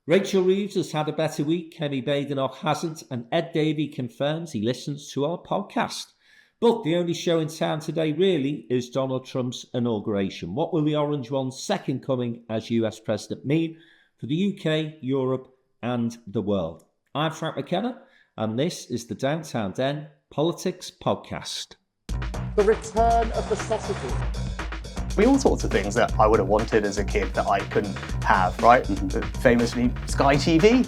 Rachel Reeves has had a better week, Kemi Badenoch hasn't, and Ed Davey confirms he listens to our podcast. But the only show in town today really is Donald Trump's inauguration. What will the Orange One's second coming as US President mean for the UK, Europe and the world? I'm Frank McKenna and this is the Downtown Den Politics Podcast. The return of the sausages. All sorts of things that I would have wanted as a kid that I couldn't have, right? Famously, Sky TV.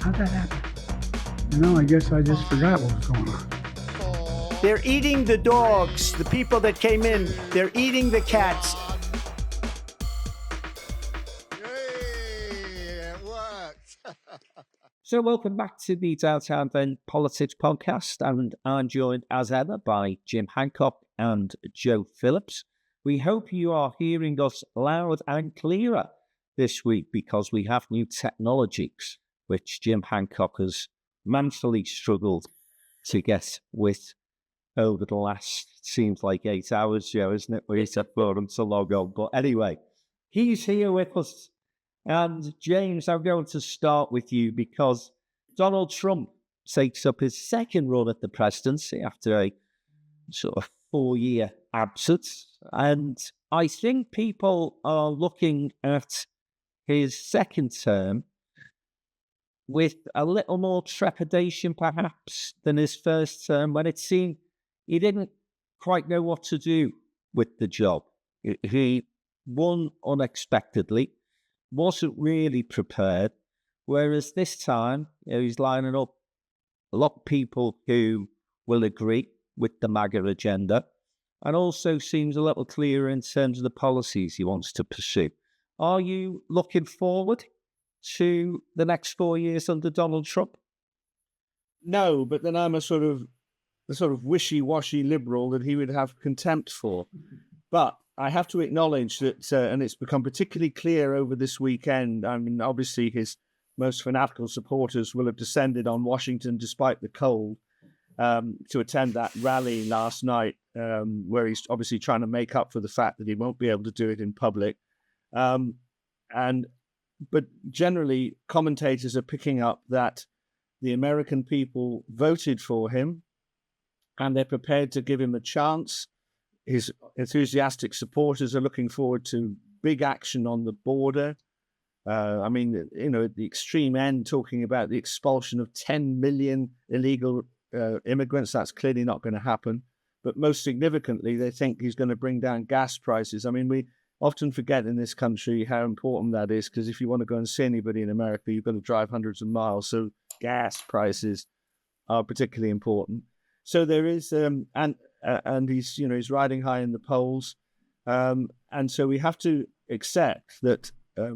How'd that happen? I guess I just forgot what was going on. They're eating the dogs, the people that came in. They're eating the cats. Yay, it worked. So welcome back to the Downtown Den Politics Podcast, and I'm joined as ever by Jim Hancock and Joe Phillips. We hope you are hearing us loud and clearer this week because we have new technologies, which Jim Hancock has manfully struggled to get with over the last, seems like 8 hours, Joe, isn't it? We said for him to log on. But anyway, he's here with us. And James, I'm going to start with you because Donald Trump takes up his second run at the presidency after a sort of 4-year absence. And I think people are looking at his second term with a little more trepidation, perhaps, than his first term, when it seemed he didn't quite know what to do with the job. He won unexpectedly, wasn't really prepared, whereas this time he's lining up a lot of people who will agree with the MAGA agenda, and also seems a little clearer in terms of the policies he wants to pursue. Are you looking forward to the next 4 years under Donald Trump? No, but then I'm a sort of wishy-washy liberal that he would have contempt for. But I have to acknowledge that, and it's become particularly clear over this weekend, I mean, obviously his most fanatical supporters will have descended on Washington despite the cold, to attend that rally last night, where he's obviously trying to make up for the fact that he won't be able to do it in public. But generally, commentators are picking up that the American people voted for him and they're prepared to give him a chance. His enthusiastic supporters are looking forward to big action on the border. At the extreme end, talking about the expulsion of 10 million illegal immigrants. That's clearly not going to happen. But most significantly, they think he's going to bring down gas prices. I mean, we often forget in this country how important that is, because if you want to go and see anybody in America, you've got to drive hundreds of miles. So gas prices are particularly important. So there is, and he's riding high in the polls. And so we have to accept that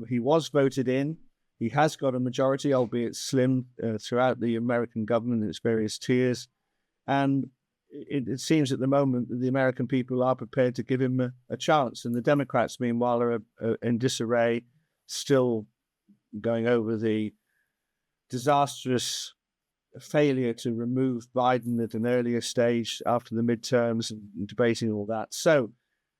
he was voted in. He has got a majority, albeit slim, throughout the American government in its various tiers. And it seems at the moment that the American people are prepared to give him a chance. And the Democrats, meanwhile, are in disarray, still going over the disastrous failure to remove Biden at an earlier stage after the midterms and debating all that. So,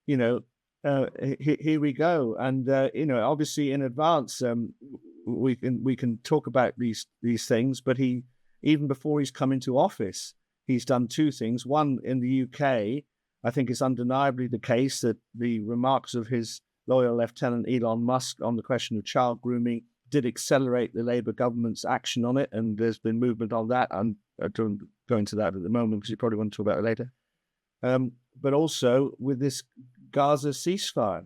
here we go. And, obviously in advance, we can talk about these things, but even before he's come into office, he's done two things. One, in the UK, I think it's undeniably the case that the remarks of his loyal Lieutenant Elon Musk on the question of child grooming did accelerate the Labour government's action on it, and there's been movement on that. I don't go into that at the moment because you probably want to talk about it later. But also with this Gaza ceasefire,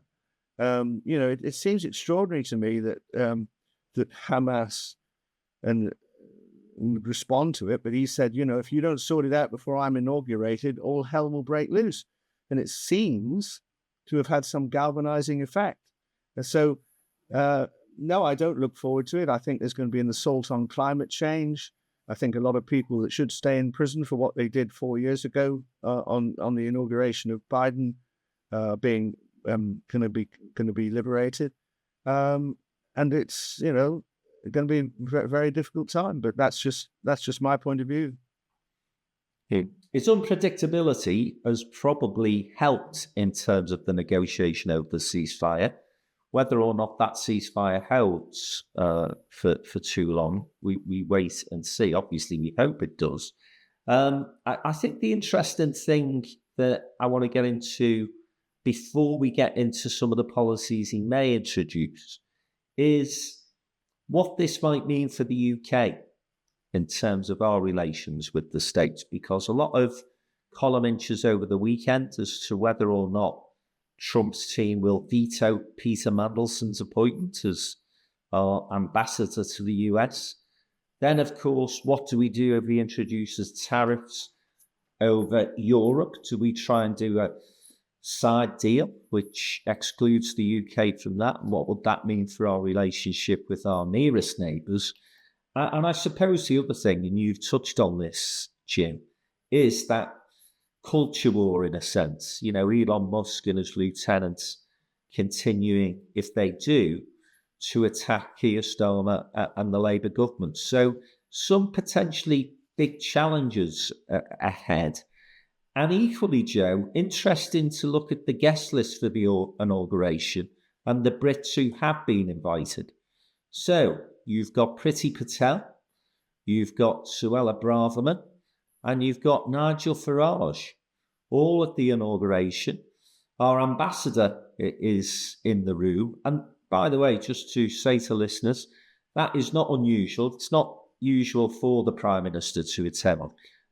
it seems extraordinary to me that Hamas and respond to it, but he said, if you don't sort it out before I'm inaugurated, all hell will break loose. And it seems to have had some galvanizing effect. And so, no, I don't look forward to it. I think there's going to be an assault on climate change. I think a lot of people that should stay in prison for what they did 4 years ago on the inauguration of Biden being going to be liberated. And it's, going to be a very difficult time, but that's just my point of view. Its unpredictability has probably helped in terms of the negotiation over the ceasefire. whether or not that ceasefire holds for too long, we wait and see. Obviously, we hope it does. I think the interesting thing that I want to get into before we get into some of the policies he may introduce is what this might mean for the UK in terms of our relations with the States, because a lot of column inches over the weekend as to whether or not Trump's team will veto Peter Mandelson's appointment as our ambassador to the US. Then, of course, what do we do if he introduces tariffs over Europe? Do we try and do a side deal which excludes the UK from that? And what would that mean for our relationship with our nearest neighbours? And I suppose the other thing, and you've touched on this, Jim, is that culture war in a sense. You know, Elon Musk and his lieutenants continuing, if they do, to attack Keir Starmer and the Labour government. So some potentially big challenges ahead. And equally, Joe, interesting to look at the guest list for the inauguration and the Brits who have been invited. So you've got Priti Patel, you've got Suella Braverman, and you've got Nigel Farage, all at the inauguration. Our ambassador is in the room. And by the way, just to say to listeners, that is not unusual. It's not usual for the Prime Minister to attend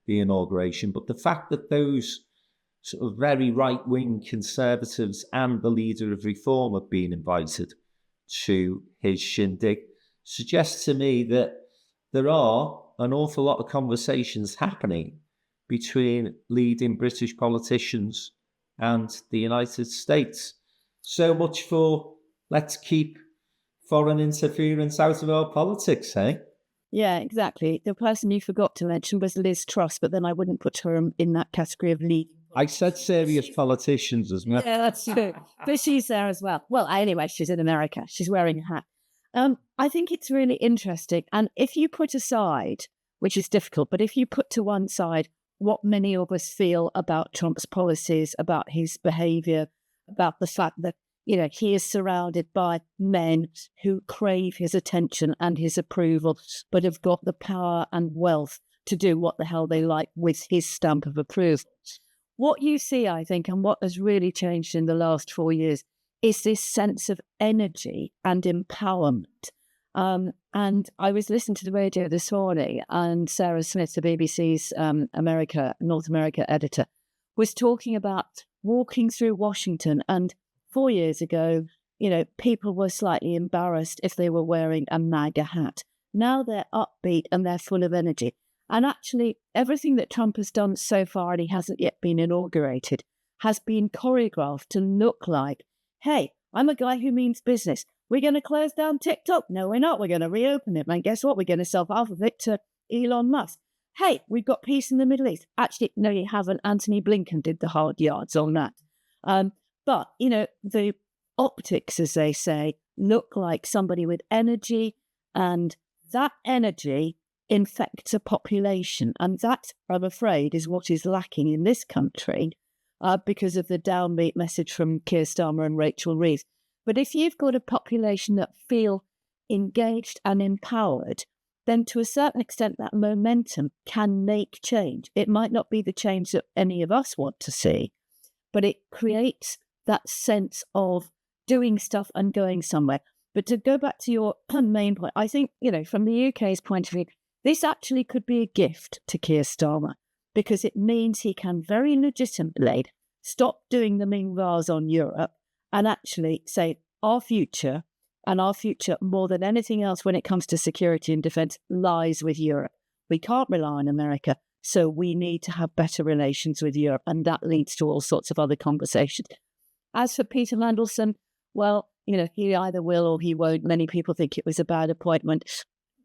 the inauguration, but the fact that those sort of very right-wing Conservatives and the leader of Reform have been invited to his shindig suggests to me that there are an awful lot of conversations happening between leading British politicians and the United States. So much for let's keep foreign interference out of our politics, eh? Yeah, exactly. The person you forgot to mention was Liz Truss, but then I wouldn't put her in that category of leading. I said serious politicians as well. Yeah, that's true. But she's there as well. Well, anyway, she's in America. She's wearing a hat. I think it's really interesting. And if you put aside, which is difficult, but if you put to one side what many of us feel about Trump's policies, about his behaviour, about the fact that, you know, he is surrounded by men who crave his attention and his approval, but have got the power and wealth to do what the hell they like with his stamp of approval. What you see, I think, and what has really changed in the last 4 years is this sense of energy and empowerment. And I was listening to the radio this morning, and Sarah Smith, the BBC's North America editor, was talking about walking through Washington. And 4 years ago, you know, people were slightly embarrassed if they were wearing a MAGA hat. Now they're upbeat and they're full of energy. And actually, everything that Trump has done so far, and he hasn't yet been inaugurated, has been choreographed to look like, hey, I'm a guy who means business. We're going to close down TikTok. No, we're not. We're going to reopen it. And guess what? We're going to sell half of it to Elon Musk. Hey, we've got peace in the Middle East. Actually, no, you haven't. Anthony Blinken did the hard yards on that. But, you know, the optics, as they say, look like somebody with energy, and that energy infects a population. And that, I'm afraid, is what is lacking in this country because of the downbeat message from Keir Starmer and Rachel Reeves. But if you've got a population that feel engaged and empowered, then to a certain extent that momentum can make change. It might not be the change that any of us want to see, but it creates that sense of doing stuff and going somewhere. But to go back to your main point, I think, you know, from the UK's point of view, this actually could be a gift to Keir Starmer, because it means he can very legitimately stop doing the Ming-Vars on Europe and actually say our future, and our future more than anything else when it comes to security and defence, lies with Europe. We can't rely on America, so we need to have better relations with Europe, and that leads to all sorts of other conversations. As for Peter Mandelson, well, you know, he either will or he won't. Many people think it was a bad appointment.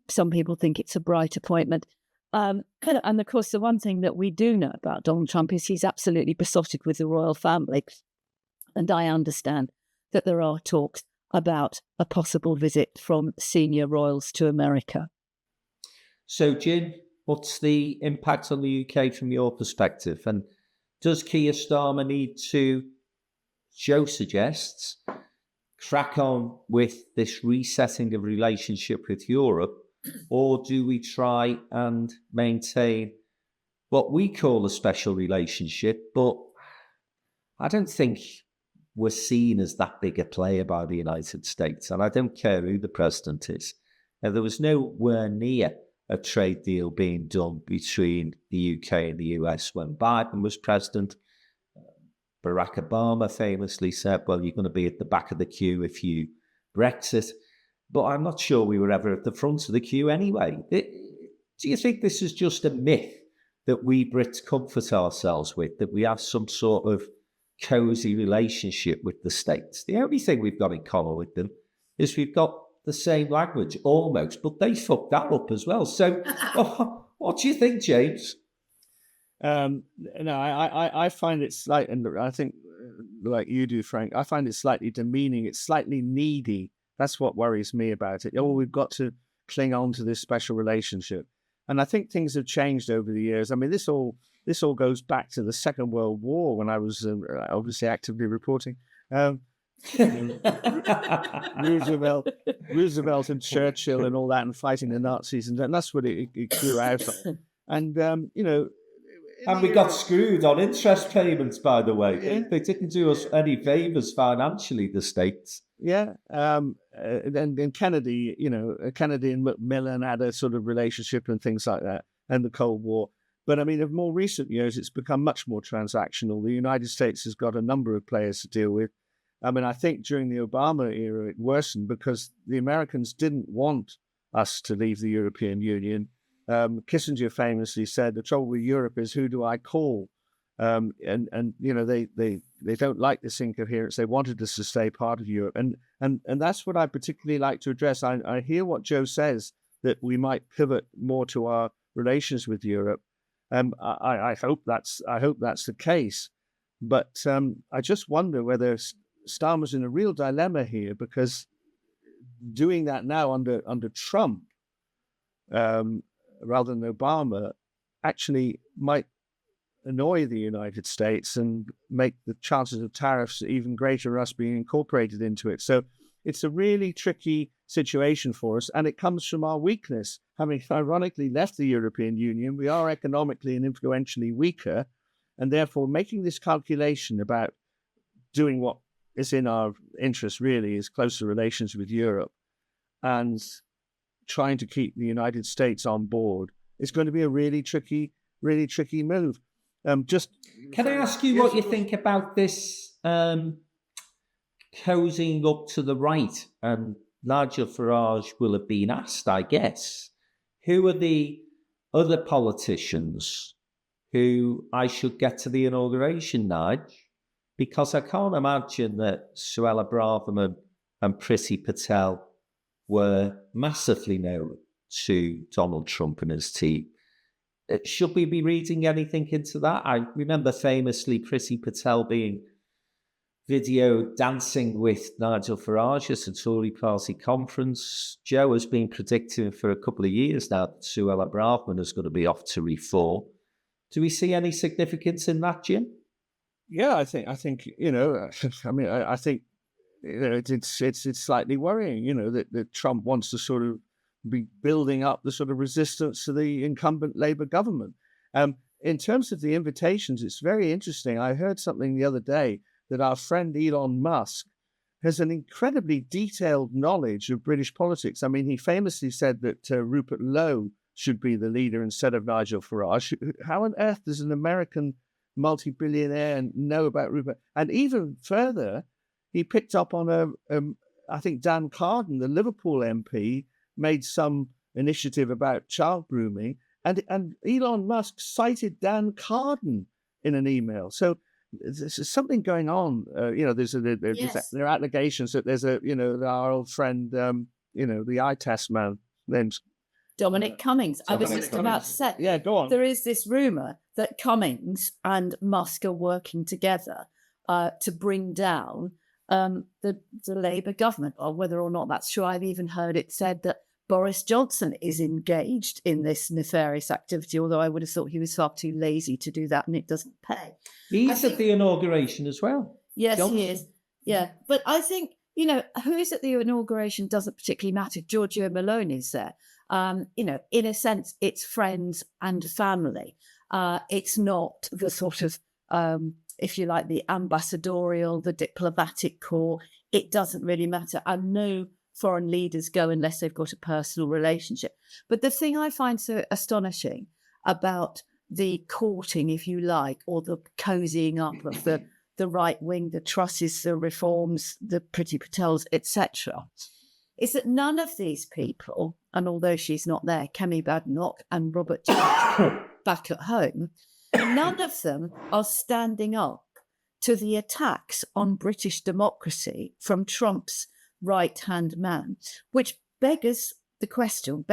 Some people think it's a bright appointment. And of course, the one thing that we do know about Donald Trump is he's absolutely besotted with the royal family. And I understand that there are talks about a possible visit from senior royals to America. So, Jim, what's the impact on the UK from your perspective? And does Keir Starmer need to, Joe suggests, crack on with this resetting of relationship with Europe, or do we try and maintain what we call a special relationship? But I don't think we're seen as that big a player by the United States, and I don't care who the president is. Now, there was nowhere near a trade deal being done between the UK and the US when Biden was president. Barack Obama famously said, well, you're going to be at the back of the queue if you Brexit. But I'm not sure we were ever at the front of the queue anyway. Do you think this is just a myth that we Brits comfort ourselves with, that we have some sort of cozy relationship with the States? The only thing we've got in common with them is we've got the same language almost, but they fucked that up as well. So what do you think, James? No, I find it slight, and I think like you do, Frank, I find it slightly demeaning. It's slightly needy. That's what worries me about it. Oh, we've got to cling on to this special relationship. And I think things have changed over the years. I mean, this all goes back to the Second World War when I was obviously actively reporting. Roosevelt and Churchill and all that, and fighting the Nazis, and that's what it grew out of. And and we got screwed on interest payments, by the way. Yeah. They didn't do us any favors financially, the States. Yeah, and Kennedy, Kennedy and Macmillan had a sort of relationship and things like that, and the Cold War. But I mean, in more recent years, it's become much more transactional. The United States has got a number of players to deal with. I mean, I think during the Obama era, it worsened because the Americans didn't want us to leave the European Union. Kissinger famously said, the trouble with Europe is, who do I call? They don't like this incoherence. They wanted us to stay part of Europe. And that's what I particularly like to address. I hear what Joe says, that we might pivot more to our relations with Europe. I hope that's the case. But I just wonder whether Starmer's in a real dilemma here, because doing that now under Trump rather than Obama actually might annoy the United States and make the chances of tariffs even greater, us being incorporated into it. So it's a really tricky situation for us, and it comes from our weakness. Having ironically left the European Union, we are economically and influentially weaker, and therefore making this calculation about doing what is in our interest really is closer relations with Europe and trying to keep the United States on board is going to be a really tricky move. Can I ask you what you think about this cozying up to the right? Nigel Farage will have been asked, I guess, who are the other politicians who I should get to the inauguration, Nigel? Because I can't imagine that Suella Braverman and Priti Patel were massively known to Donald Trump and his team. Should we be reading anything into that? I remember famously Priti Patel being videoed dancing with Nigel Farage at a Tory party conference. Joe has been predicting for a couple of years now that Suella Braverman is going to be off to reform. Do we see any significance in that, Jim? Yeah, I think I think it's slightly worrying, that Trump wants to sort of be building up the sort of resistance to the incumbent Labour government. In terms of the invitations, it's very interesting. I heard something the other day that our friend Elon Musk has an incredibly detailed knowledge of British politics. I mean, he famously said that Rupert Lowe should be the leader instead of Nigel Farage. How on earth does an American multi-billionaire know about Rupert? And even further, he picked up on I think Dan Carden, the Liverpool MP, made some initiative about child grooming, and Elon Musk cited Dan Carden in an email. So there's something going on. There are allegations that there's our old friend, the eye test man, name's Dominic Cummings. I was just about to say. Yeah, go on. There is this rumour that Cummings and Musk are working together to bring down the Labour government, or whether or not that's true. I've even heard it said that Boris Johnson is engaged in this nefarious activity, although I would have thought he was far too lazy to do that and it doesn't pay. He's at the inauguration as well. Yes, Johnson. He is. Yeah. But I think who is at the inauguration doesn't particularly matter. Giorgio Meloni is there. In a sense, it's friends and family. It's not the sort of, if you like, the ambassadorial, the diplomatic corps. It doesn't really matter. And no foreign leaders go unless they've got a personal relationship. But the thing I find so astonishing about the courting, if you like, or the cozying up of the right wing, the Trusses, the Reforms, the Priti Patels, etc., is that none of these people, and although she's not there, Kemi Badenoch and Robert Judge back at home, none of them are standing up to the attacks on British democracy from Trump's right-hand man, which begs the question,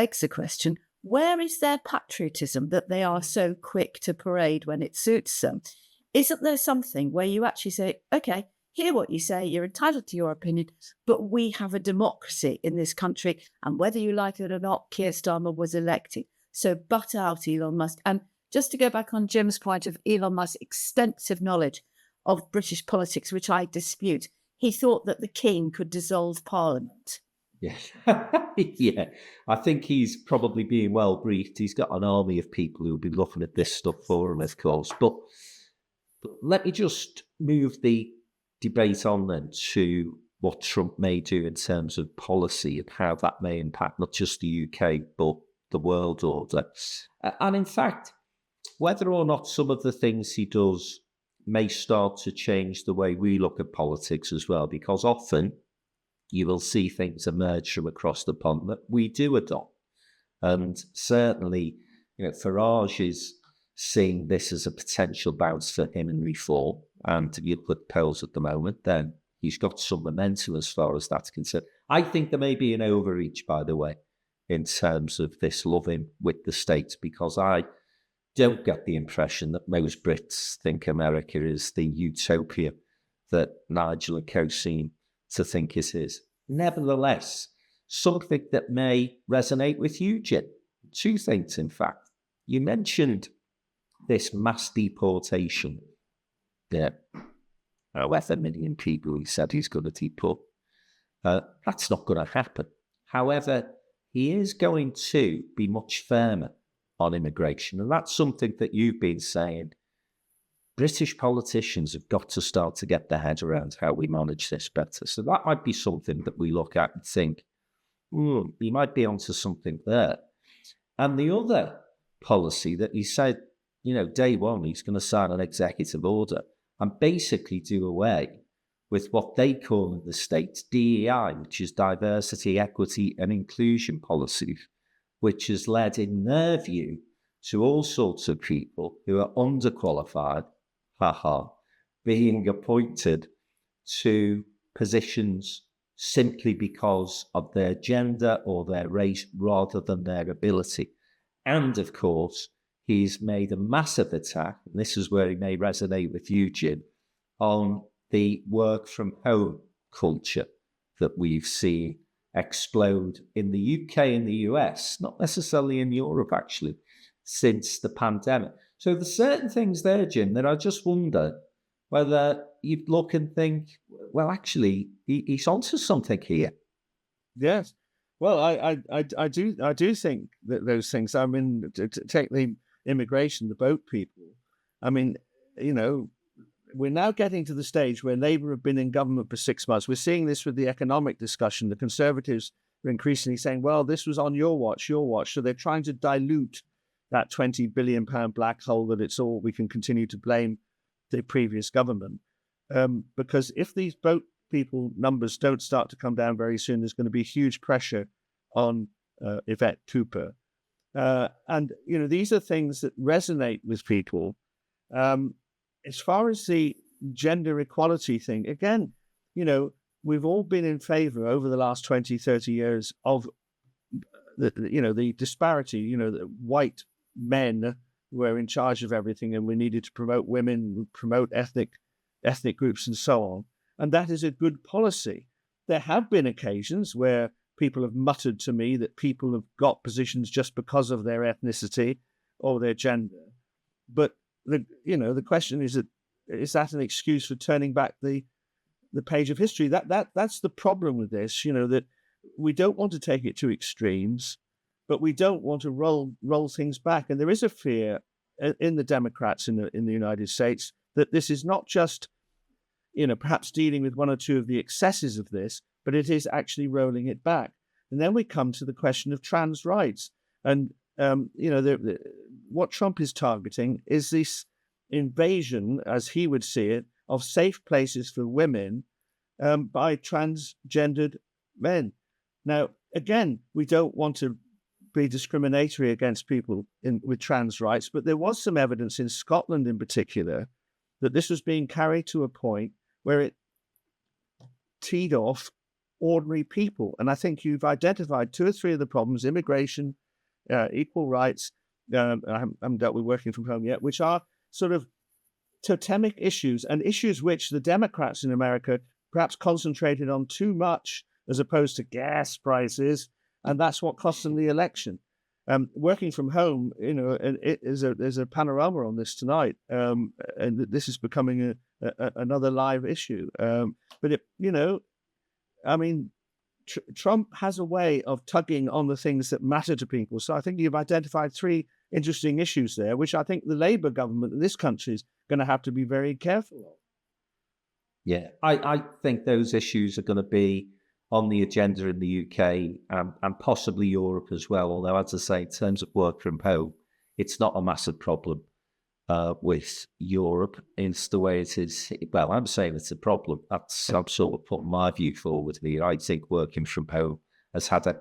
where is their patriotism that they are so quick to parade when it suits them? Isn't there something where you actually say, okay, hear what you say, you're entitled to your opinion, but we have a democracy in this country, and whether you like it or not, Keir Starmer was elected. So butt out Elon Musk. And just to go back on Jim's point of Elon Musk's extensive knowledge of British politics, which I dispute, he thought that the king could dissolve Parliament. Yes. Yeah, I think he's probably being well briefed. He's got an army of people who'll be looking at this stuff for him, of course. But let me just move the debate on then to what Trump may do in terms of policy and how that may impact not just the UK, but the world order. And in fact, whether or not some of the things he does may start to change the way we look at politics as well, because often you will see things emerge from across the pond that we do adopt. And certainly, Farage is seeing this as a potential bounce for him in reform. And if you look at polls at the moment, then he's got some momentum as far as that's concerned. I think there may be an overreach, by the way, in terms of this loving with the states, because I don't get the impression that most Brits think America is the utopia that Nigel and co seem to think it is. Nevertheless, something that may resonate with you, Jim. Two things, in fact. You mentioned this mass deportation. However million people he said he's going to deport. That's not going to happen. However, he is going to be much firmer on immigration. And that's something that you've been saying. British politicians have got to start to get their head around how we manage this better. So that might be something that we look at and think, he might be onto something there. And the other policy that he said, day one, he's going to sign an executive order and basically do away with what they call in the States DEI, which is diversity, equity and inclusion policies, which has led, in their view, to all sorts of people who are underqualified, being appointed to positions simply because of their gender or their race rather than their ability. And of course, he's made a massive attack, and this is where he may resonate with you, Jim, on the work from home culture that we've seen explode in the UK and the US, not necessarily in Europe, actually, since the pandemic. So there's certain things there, Jim, that I just wonder whether you'd look and think, well, actually, he's onto something here. Yes. Well, I do think that those things, I mean, to take the immigration, the boat people, I mean, we're now getting to the stage where Labour have been in government for 6 months. We're seeing this with the economic discussion. The Conservatives are increasingly saying, well, this was on your watch. So they're trying to dilute that £20 billion black hole that we can continue to blame the previous government. Because if these boat people numbers don't start to come down very soon, there's going to be huge pressure on Yvette Cooper. And these are things that resonate with people. As far as the gender equality thing, again, we've all been in favor over the last 20, 30 years of the disparity, the white men were in charge of everything and we needed to promote women, promote ethnic groups and so on. And that is a good policy. There have been occasions where people have muttered to me that people have got positions just because of their ethnicity or their gender. But the question is that an excuse for turning back the the page of history. That's the problem with this, that we don't want to take it to extremes, but we don't want to roll things back. And there is a fear in the Democrats in the United States that this is not just, perhaps dealing with one or two of the excesses of this, but it is actually rolling it back. And then we come to the question of trans rights. And, what Trump is targeting is this invasion, as he would see it, of safe places for women by transgendered men. Now, again, we don't want to be discriminatory against people with trans rights, but there was some evidence in Scotland in particular that this was being carried to a point where it teed off ordinary people. And I think you've identified two or three of the problems: immigration, equal rights. I haven't dealt with working from home yet, which are sort of totemic issues, and issues which the Democrats in America perhaps concentrated on too much, as opposed to gas prices, and that's what cost them the election. Working from home, there's a panorama on this tonight, and this is becoming another live issue. Trump has a way of tugging on the things that matter to people. So I think you've identified three interesting issues there, which I think the Labour government in this country is going to have to be very careful of. Yeah, I think those issues are going to be on the agenda in the UK and possibly Europe as well. Although, as I say, in terms of work from home, it's not a massive problem with Europe. It's the way it is. Well, I'm saying it's a problem. I'm sort of putting my view forward here. I think working from home has had a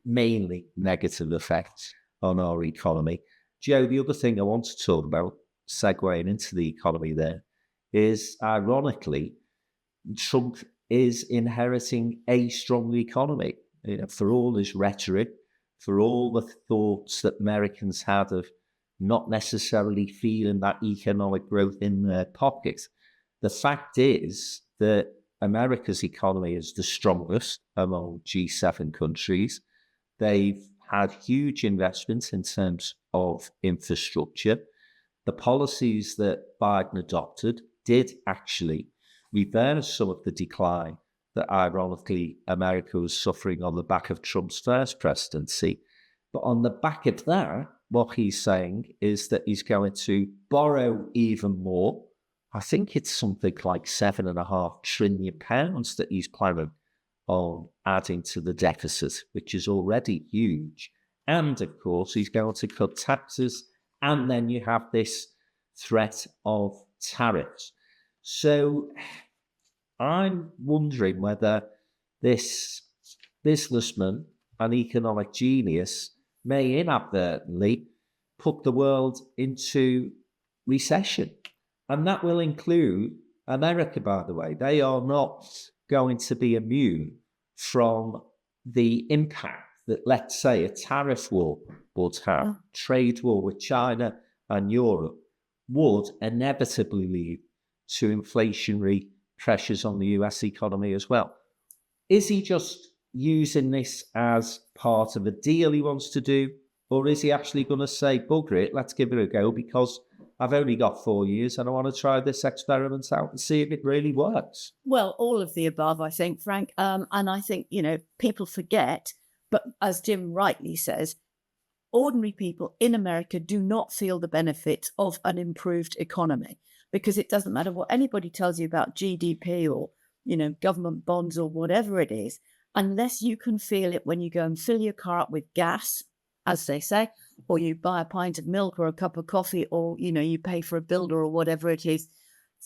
mainly negative effect on our economy. Joe, the other thing I want to talk about, segueing into the economy there, is ironically, Trump is inheriting a strong economy. For all his rhetoric, for all the thoughts that Americans had of not necessarily feeling that economic growth in their pockets, the fact is that America's economy is the strongest among G7 countries. They've had huge investments in terms of infrastructure. The policies that Biden adopted did actually reverse some of the decline that, ironically, America was suffering on the back of Trump's first presidency. But on the back of that, what he's saying is that he's going to borrow even more. I think it's something like £7.5 trillion that he's planning on adding to the deficit, which is already huge. And of course, he's going to cut taxes. And then you have this threat of tariffs. So I'm wondering whether this businessman, an economic genius, may inadvertently put the world into recession. And that will include America, by the way. They are not going to be immune from the impact that, let's say, a tariff war would have. Trade war with China and Europe would inevitably lead to inflationary pressures on the US economy as well. Is he just using this as part of a deal he wants to do, or is he actually going to say, bugger it, let's give it a go, because I've only got 4 years and I want to try this experiment out and see if it really works? Well, all of the above, I think, Frank. And I think, people forget, but as Jim rightly says, ordinary people in America do not feel the benefit of an improved economy, because it doesn't matter what anybody tells you about GDP or, government bonds or whatever it is, unless you can feel it when you go and fill your car up with gas, as they say, or you buy a pint of milk or a cup of coffee, or, you pay for a builder or whatever it is.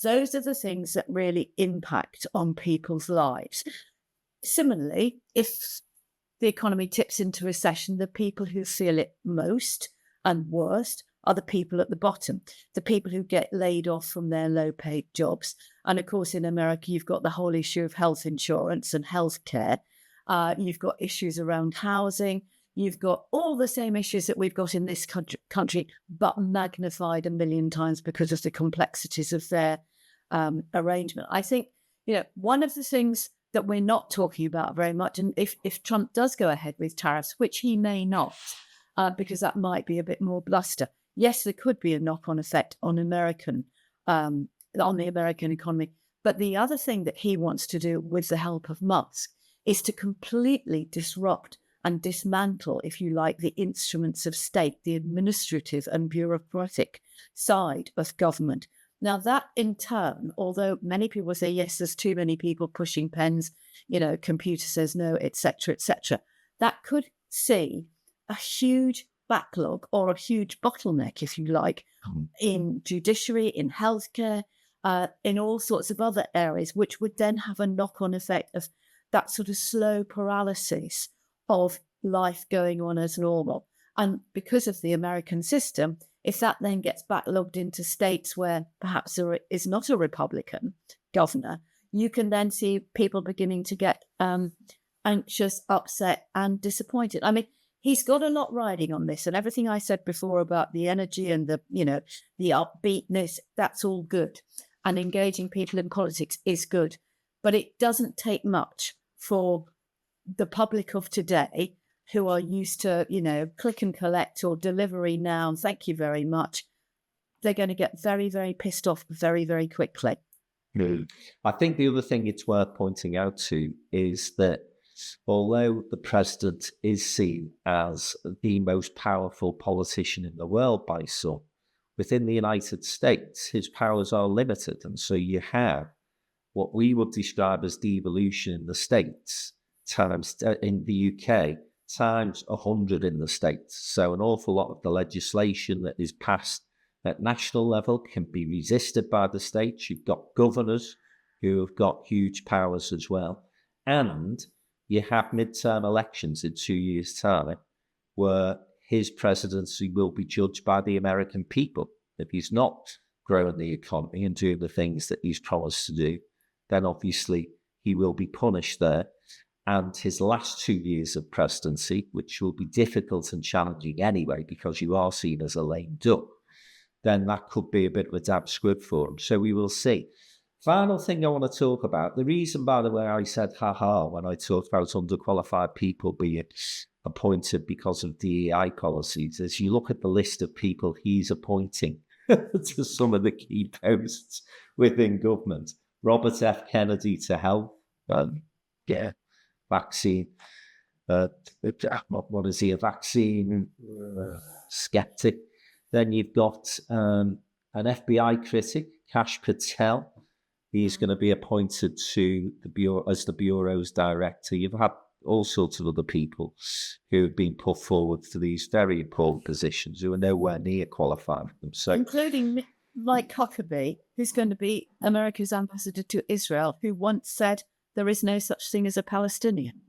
Those are the things that really impact on people's lives. Similarly, if the economy tips into recession, the people who feel it most and worst are the people at the bottom, the people who get laid off from their low-paid jobs. And of course, in America, you've got the whole issue of health insurance and healthcare. You've got issues around housing. You've got all the same issues that we've got in this country, but magnified a million times because of the complexities of their arrangement. I think, one of the things that we're not talking about very much, and if Trump does go ahead with tariffs, which he may not, because that might be a bit more bluster. Yes, there could be a knock-on effect on the American economy, But the other thing that he wants to do with the help of Musk is to completely disrupt and dismantle, if you like, the instruments of state, the administrative and bureaucratic side of government. Now, that in turn, although many people say, yes, there's too many people pushing pens, computer says no, etc., that could see a huge backlog or a huge bottleneck, if you like, in judiciary, in healthcare, in all sorts of other areas, which would then have a knock-on effect of that sort of slow paralysis of life going on as normal. And because of the American system, if that then gets backlogged into states where perhaps there is not a Republican governor, you can then see people beginning to get anxious, upset, and disappointed. I mean, he's got a lot riding on this, and everything I said before about the energy and the upbeatness, that's all good. And engaging people in politics is good. But it doesn't take much for the public of today, who are used to, click and collect or delivery now, and thank you very much. They're going to get very, very pissed off very, very quickly. I think the other thing it's worth pointing out to is that although the president is seen as the most powerful politician in the world by some, within the United States, his powers are limited. And so you have what we would describe as devolution in the States, times in the UK, times 100 in the States. So an awful lot of the legislation that is passed at national level can be resisted by the states. You've got governors who have got huge powers as well. And you have midterm elections in 2 years' time where his presidency will be judged by the American people. If he's not growing the economy and doing the things that he's promised to do, then obviously he will be punished there. And his last 2 years of presidency, which will be difficult and challenging anyway, because you are seen as a lame duck, then that could be a bit of a damp squib for him. So we will see. Final thing I want to talk about, the reason, by the way, I said ha-ha when I talked about underqualified people being appointed because of DEI policies, is you look at the list of people he's appointing to some of the key posts within government. Robert F. Kennedy to health, vaccine. What is he, a vaccine skeptic? Then you've got an FBI critic, Kash Patel. He's going to be appointed to the bureau as the bureau's director. You've had all sorts of other people who have been put forward for these very important positions who are nowhere near qualified for them. So, including Mike Huckabee, who's going to be America's ambassador to Israel, who once said there is no such thing as a Palestinian.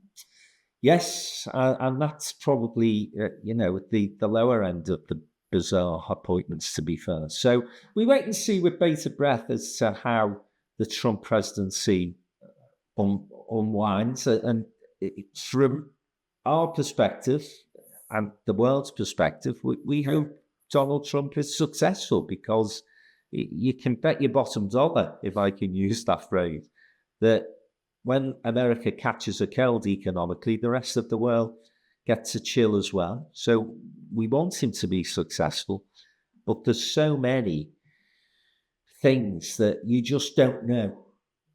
Yes, and that's probably, the lower end of the bizarre appointments, to be fair. So we wait and see with bated breath as to how the Trump presidency unwinds. And from our perspective and the world's perspective, we hope Donald Trump is successful, because you can bet your bottom dollar, if I can use that phrase, that when America catches a cold economically, the rest of the world gets a chill as well. So we want him to be successful, but there's so many things that you just don't know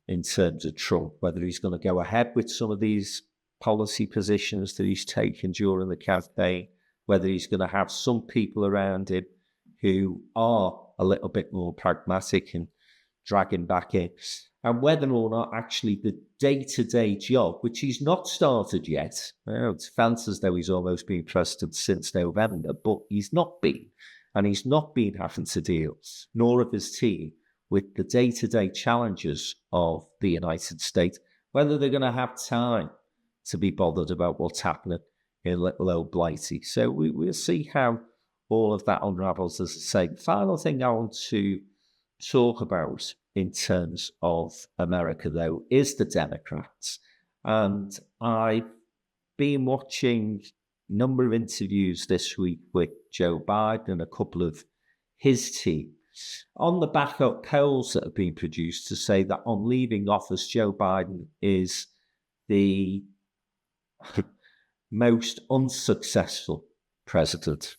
in terms of Trump, whether he's going to go ahead with some of these policy positions that he's taken during the campaign, whether he's going to have some people around him who are a little bit more pragmatic and drag him back in, and whether or not actually the day-to-day job, which he's not started yet, it feels as though he's almost been president since November, but he's not been, and he's not been having to deal, nor of his team, with the day-to-day challenges of the United States, whether they're going to have time to be bothered about what's happening in little old Blighty. So we'll see how all of that unravels. As I say, the final thing I want to talk about in terms of America, though, is the Democrats. And I've been watching a number of interviews this week with Joe Biden and a couple of his team on the back of polls that have been produced to say that on leaving office, Joe Biden is the most unsuccessful president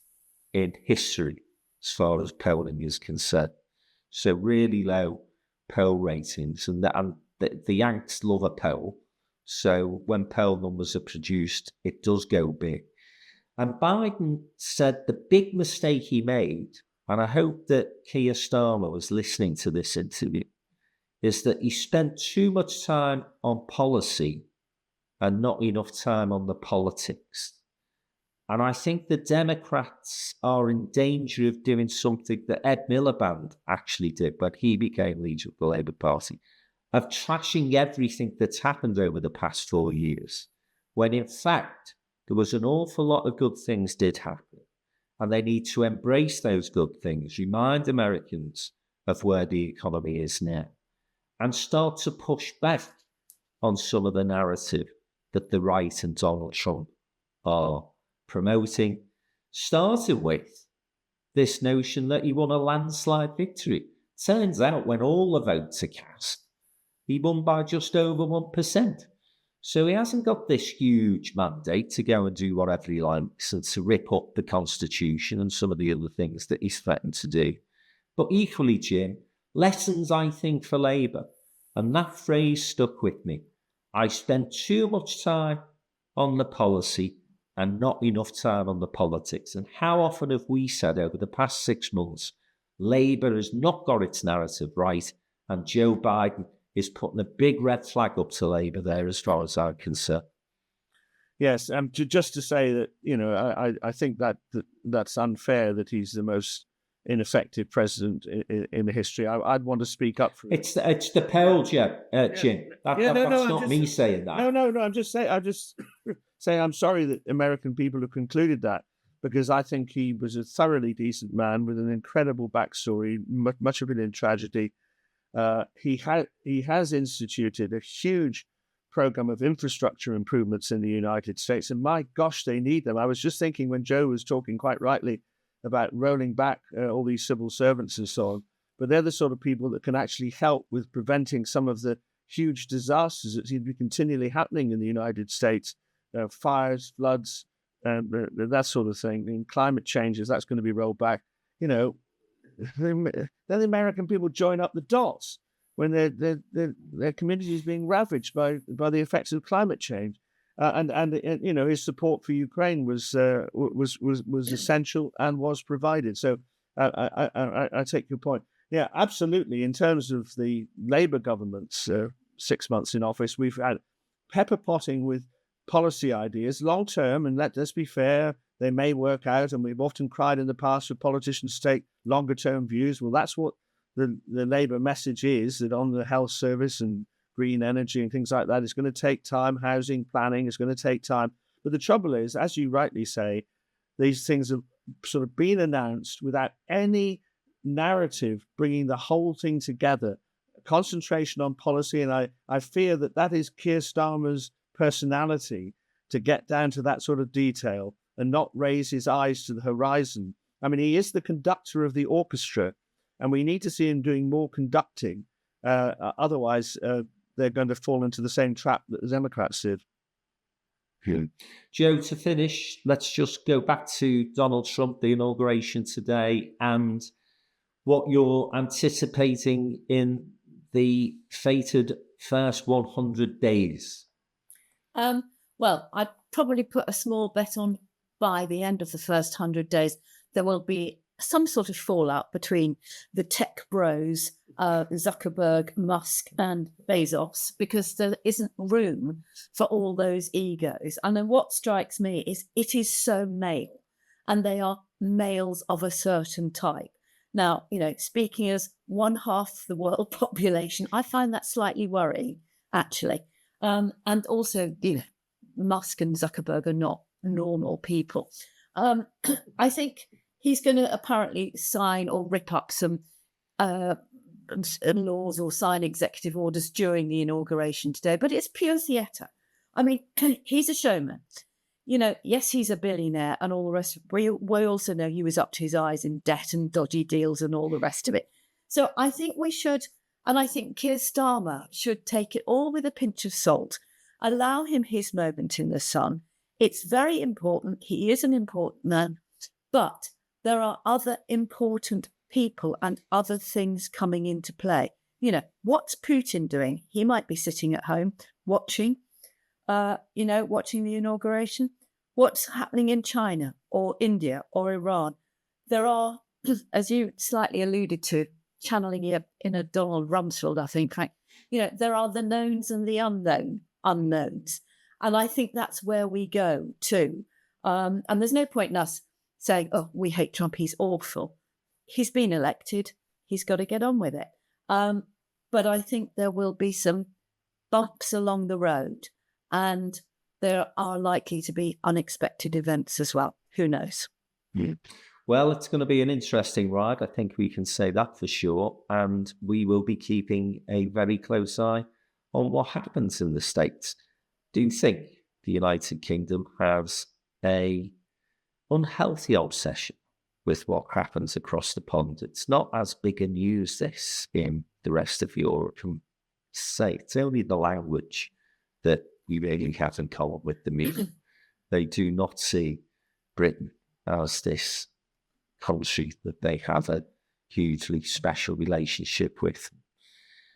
in history as far as polling is concerned. So really low poll ratings, and the Yanks love a poll. So when poll numbers are produced, it does go big. And Biden said the big mistake he made, and I hope that Keir Starmer was listening to this interview, is that he spent too much time on policy and not enough time on the politics. And I think the Democrats are in danger of doing something that Ed Miliband actually did when he became leader of the Labour Party, of trashing everything that's happened over the past 4 years, when in fact there was an awful lot of good things did happen. And they need to embrace those good things, remind Americans of where the economy is now, and start to push back on some of the narrative that the right and Donald Trump are promoting, starting with this notion that he won a landslide victory. Turns out when all the votes are cast, he won by just over 1%. So he hasn't got this huge mandate to go and do whatever he likes and to rip up the Constitution and some of the other things that he's threatened to do. But equally, Jim, lessons, I think, for Labour. And that phrase stuck with me. I spent too much time on the policy and not enough time on the politics. And how often have we said over the past 6 months, Labour has not got its narrative right, and Joe Biden is putting a big red flag up to Labour there as far as I'm concerned. Yes, just to say that, I think that's unfair that he's the most ineffective president in the history. I'd want to speak up for it. It's the poll, Jim. That's not me saying that. No. I'm just saying I'm sorry that American people have concluded that, because I think he was a thoroughly decent man with an incredible backstory, much of it in tragedy. He has instituted a huge program of infrastructure improvements in the United States, and my gosh, they need them. I was just thinking when Joe was talking quite rightly about rolling back all these civil servants and so on, but they're the sort of people that can actually help with preventing some of the huge disasters that seem to be continually happening in the United States, fires, floods, that sort of thing, and climate changes. That's going to be rolled back. Then the American people join up the dots when their community is being ravaged by the effects of climate change. And his support for Ukraine was essential and was provided. So I take your point. Yeah, absolutely. In terms of the Labour government's 6 months in office, we've had pepper potting with policy ideas, long term, and let's be fair, they may work out. And we've often cried in the past for politicians to take longer term views. Well, that's what the Labour message is, that on the health service and green energy and things like that, it's going to take time. Housing planning is going to take time. But the trouble is, as you rightly say, these things have sort of been announced without any narrative bringing the whole thing together. Concentration on policy, and I fear that is Keir Starmer's personality, to get down to that sort of detail and not raise his eyes to the horizon. I mean, he is the conductor of the orchestra, and we need to see him doing more conducting. Otherwise, they're going to fall into the same trap that the Democrats did. Joe, to finish, let's just go back to Donald Trump, the inauguration today, and what you're anticipating in the fated first 100 days. Well, I'd probably put a small bet on by the end of the first 100 days, there will be some sort of fallout between the tech bros, Zuckerberg, Musk, and Bezos, because there isn't room for all those egos. And then what strikes me is it is so male, and they are males of a certain type. Now, speaking as one half the world population, I find that slightly worrying, actually. And also, Musk and Zuckerberg are not normal people. I think he's going to apparently sign or rip up some laws or sign executive orders during the inauguration today, but it's pure theatre. I mean, he's a showman. Yes, he's a billionaire and all the rest. We also know he was up to his eyes in debt and dodgy deals and all the rest of it. So I think we should, and I think Keir Starmer should take it all with a pinch of salt, allow him his moment in the sun. It's very important. He is an important man, but there are other important people and other things coming into play. what's Putin doing? He might be sitting at home watching watching the inauguration. What's happening in China or India or Iran? There are, as you slightly alluded to, channeling your inner Donald Rumsfeld, I think, there are the knowns and the unknowns. And I think that's where we go too. And there's no point in us saying, oh, we hate Trump, he's awful. He's been elected. He's got to get on with it. But I think there will be some bumps along the road, and there are likely to be unexpected events as well. Who knows? Well, it's going to be an interesting ride. I think we can say that for sure. And we will be keeping a very close eye on what happens in the States. Do you think the United Kingdom has a unhealthy obsession with what happens across the pond? It's not as big a news this in the rest of Europe. And say it's only the language that we really have in common with the media. They do not see Britain as this country that they have a hugely special relationship with.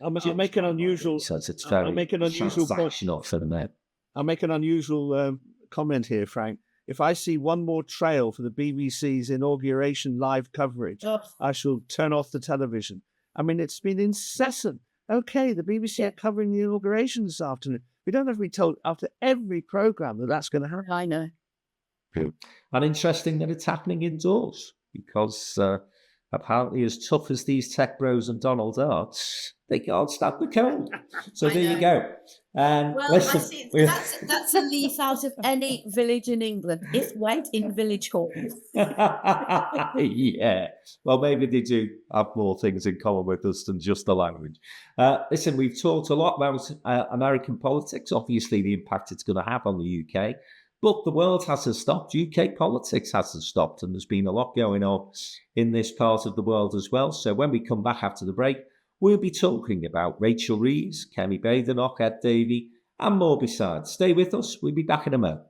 I'll make an unusual. So it's very transactional for them. I'll make an unusual comment here, Frank. If I see one more trail for the BBC's inauguration live coverage, I shall turn off the television. I mean, it's been incessant. Okay, the BBC are covering the inauguration this afternoon. We don't have to be told after every programme that that's going to happen. I know. And interesting that it's happening indoors, because apparently as tough as these tech bros and Donald are, they can't stand the cold. So there you go. Well, listen, I see, that's a leaf out of any village in England. It's wet in village hall. Yeah. Well, maybe they do have more things in common with us than just the language. Listen, we've talked a lot about American politics, obviously the impact it's going to have on the UK. But the world hasn't stopped. UK politics hasn't stopped. And there's been a lot going on in this part of the world as well. So when we come back after the break, we'll be talking about Rachel Reeves, Kemi Badenoch, Ed Davey, and more besides. Stay with us. We'll be back in a moment.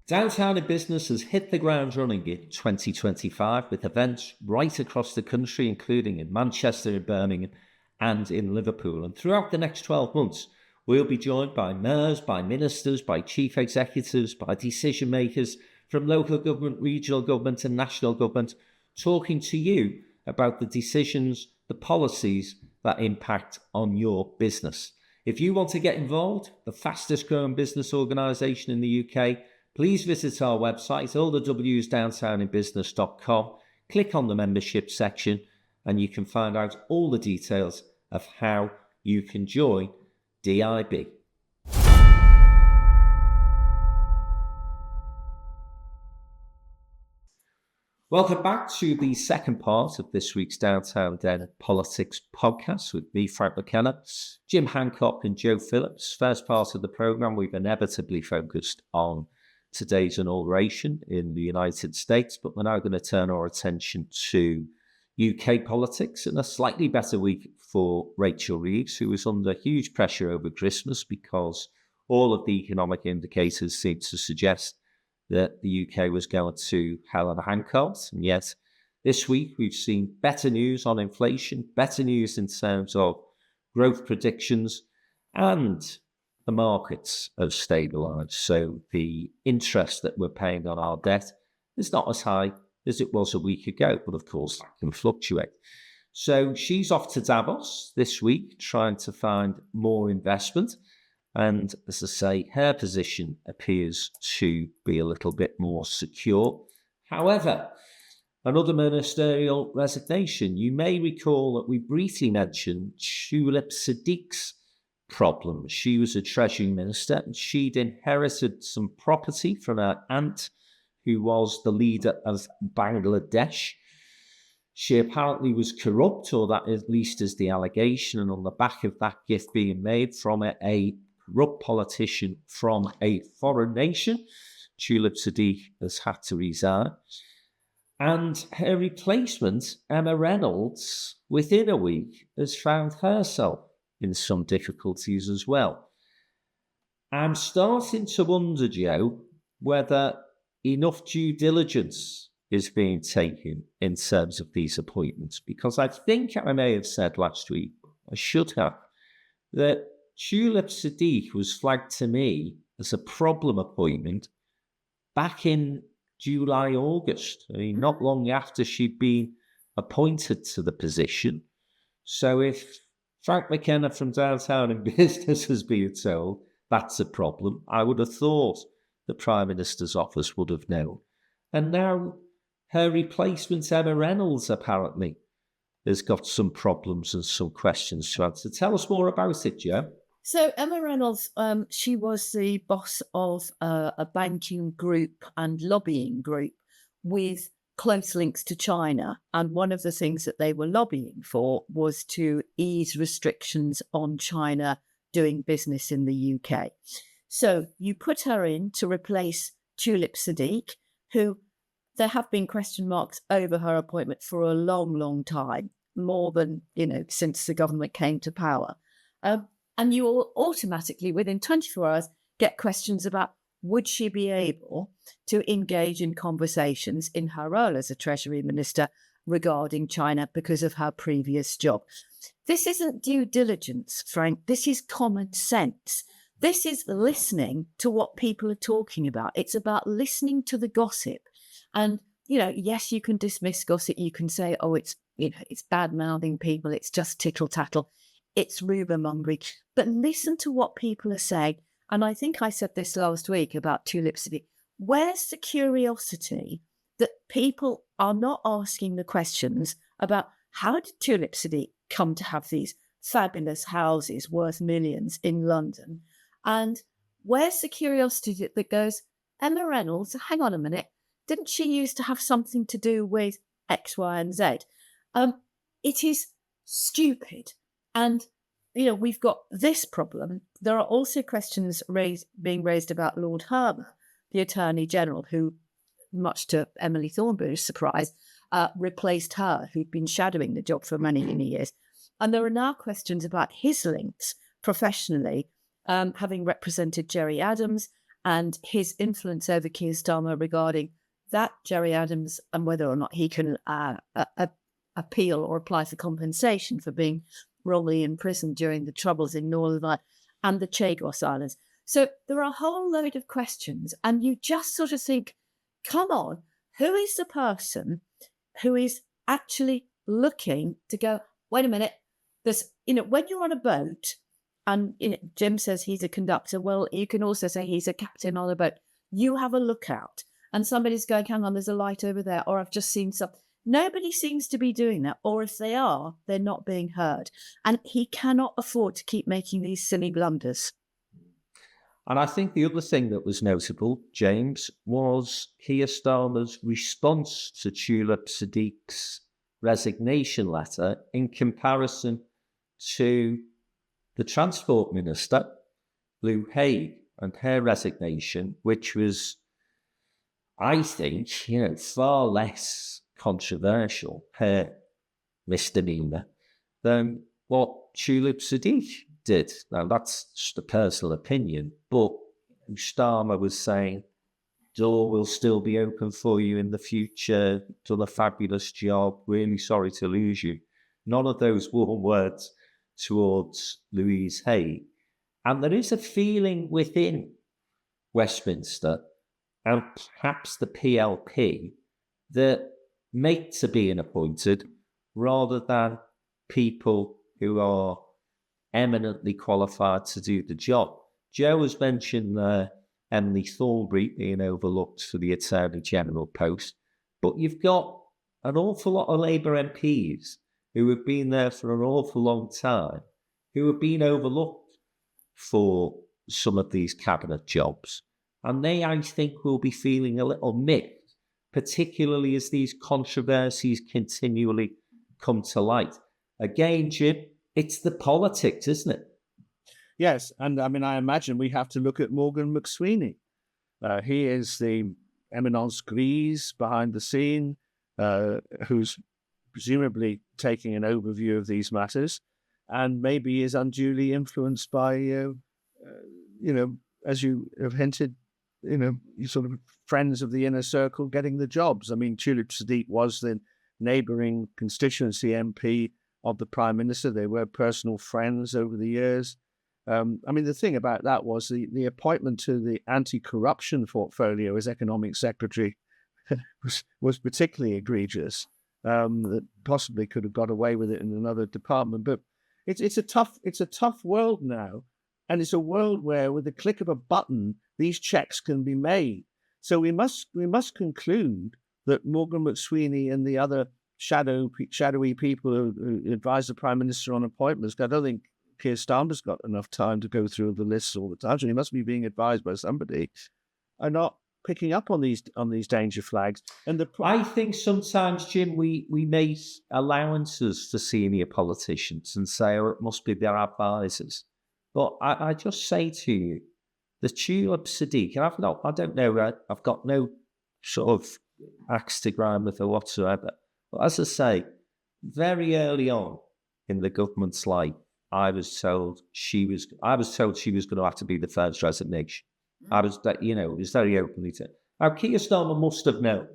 Downtown in Business has hit the ground running in 2025 with events right across the country, including in Manchester, in Birmingham, and in Liverpool. And throughout the next 12 months, we'll be joined by mayors, by ministers, by chief executives, by decision makers from local government, regional government and national government, talking to you about the decisions, the policies that impact on your business. If you want to get involved, the fastest growing business organisation in the UK, please visit our website, allthewsdowntowninbusiness.com, click on the membership section, and you can find out all the details of how you can join DIB. Welcome back to the second part of this week's Downtown Den Politics podcast with me, Frank McKenna, Jim Hancock and Joe Phillips. First part of the programme, we've inevitably focused on today's inauguration in the United States, but we're now going to turn our attention to UK politics and a slightly better week for Rachel Reeves, who was under huge pressure over Christmas because all of the economic indicators seem to suggest that the UK was going to hell in a handcart. And yet this week we've seen better news on inflation, better news in terms of growth predictions, and the markets have stabilised. So the interest that we're paying on our debt is not as high as it was a week ago, but of course that can fluctuate. So she's off to Davos this week trying to find more investment. And as I say, her position appears to be a little bit more secure. However, another ministerial resignation. You may recall that we briefly mentioned Tulip Siddique's problem. She was a Treasury Minister and she'd inherited some property from her aunt, who was the leader of Bangladesh. She apparently was corrupt, or that at least is the allegation, and on the back of that gift being made from it, a corrupt politician from a foreign nation, Tulip Siddique has had to resign. And her replacement, Emma Reynolds, within a week, has found herself in some difficulties as well. I'm starting to wonder, Joe, whether enough due diligence is being taken in terms of these appointments. Because I think I may have said last week, I should have, that Tulip Sadiq was flagged to me as a problem appointment back in July, August. I mean, not long after she'd been appointed to the position. So if Frank McKenna from Downtown in Business has been told that's a problem, I would have thought the Prime Minister's office would have known. And now her replacement, Emma Reynolds, apparently has got some problems and some questions to answer. Tell us more about it, Joe. So Emma Reynolds, she was the boss of a banking group and lobbying group with close links to China. And one of the things that they were lobbying for was to ease restrictions on China doing business in the UK. So you put her in to replace Tulip Sadiq, who there have been question marks over her appointment for a long, long time, more than, since the government came to power. And you will automatically, within 24 hours, get questions about would she be able to engage in conversations in her role as a Treasury Minister regarding China because of her previous job. This isn't due diligence, Frank. This is common sense. This is listening to what people are talking about. It's about listening to the gossip. And, yes, you can dismiss gossip. You can say, oh, it's bad-mouthing people. It's just tittle-tattle. It's rumour-mongering. But listen to what people are saying. And I think I said this last week about Tulip Sadiq. Where's the curiosity that people are not asking the questions about how did Tulip Sadiq come to have these fabulous houses worth millions in London? And where's the curiosity that goes, Emma Reynolds, hang on a minute, didn't she used to have something to do with X, Y, and Z? It is stupid. And, we've got this problem. There are also questions being raised about Lord Hermer, the Attorney General, who, much to Emily Thornberry's surprise, replaced her, who'd been shadowing the job for many, many years. And there are now questions about his links professionally, having represented Gerry Adams and his influence over Keir Starmer regarding that Gerry Adams and whether or not he can appeal or apply for compensation for being wrongly imprisoned during the Troubles in Northern Ireland and the Chagos Islands. So there are a whole load of questions, and you just sort of think, come on, who is the person who is actually looking to go, wait a minute, there's, when you're on a boat and Jim says he's a conductor, well, you can also say he's a captain on a boat. You have a lookout and somebody's going, hang on, there's a light over there, or I've just seen something. Nobody seems to be doing that, or if they are, they're not being heard. And he cannot afford to keep making these silly blunders. And I think the other thing that was notable, James, was Keir Starmer's response to Tulip Sadiq's resignation letter in comparison to the Transport Minister, Lou Haig, and her resignation, which was, I think, far less controversial, her misdemeanour, than what Tulip Sadiq did. Now, that's just a personal opinion, but Starmer was saying, door will still be open for you in the future, done a fabulous job, really sorry to lose you. None of those warm words towards Louise Hay. And there is a feeling within Westminster and perhaps the PLP that mates are being appointed rather than people who are eminently qualified to do the job. Joe has mentioned Emily Thornberry being overlooked for the Attorney General post, but you've got an awful lot of Labour MPs who have been there for an awful long time, who have been overlooked for some of these cabinet jobs. And they, I think, will be feeling a little mixed, particularly as these controversies continually come to light. Again, Jim, it's the politics, isn't it? Yes, and I mean, I imagine we have to look at Morgan McSweeney. He is the eminence grise behind the scene, who's presumably taking an overview of these matters, and maybe is unduly influenced by, as you have hinted, you sort of friends of the inner circle getting the jobs. I mean, Tulip Siddiq was the neighbouring constituency MP of the Prime Minister. They were personal friends over the years. I mean, the thing about that was the appointment to the anti-corruption portfolio as Economic Secretary was particularly egregious. That possibly could have got away with it in another department. But it's a tough world now, and it's a world where with the click of a button these checks can be made. So we must conclude that Morgan McSweeney and the other shadowy people who advise the Prime Minister on appointments. I don't think Keir Starmer's got enough time to go through the lists all the time, so he must be being advised by somebody, are not picking up on these danger flags. And I think sometimes, Jim, we make allowances for senior politicians and say, oh, it must be their advisors. But I just say to you, the Tulip Siddiq, and I don't know, I've got no sort of axe to grind with her whatsoever. But as I say, very early on in the government's life, I was told she was going to have to be the first resignation. I was, it was very openly said. Now, Keir Starmer must have known.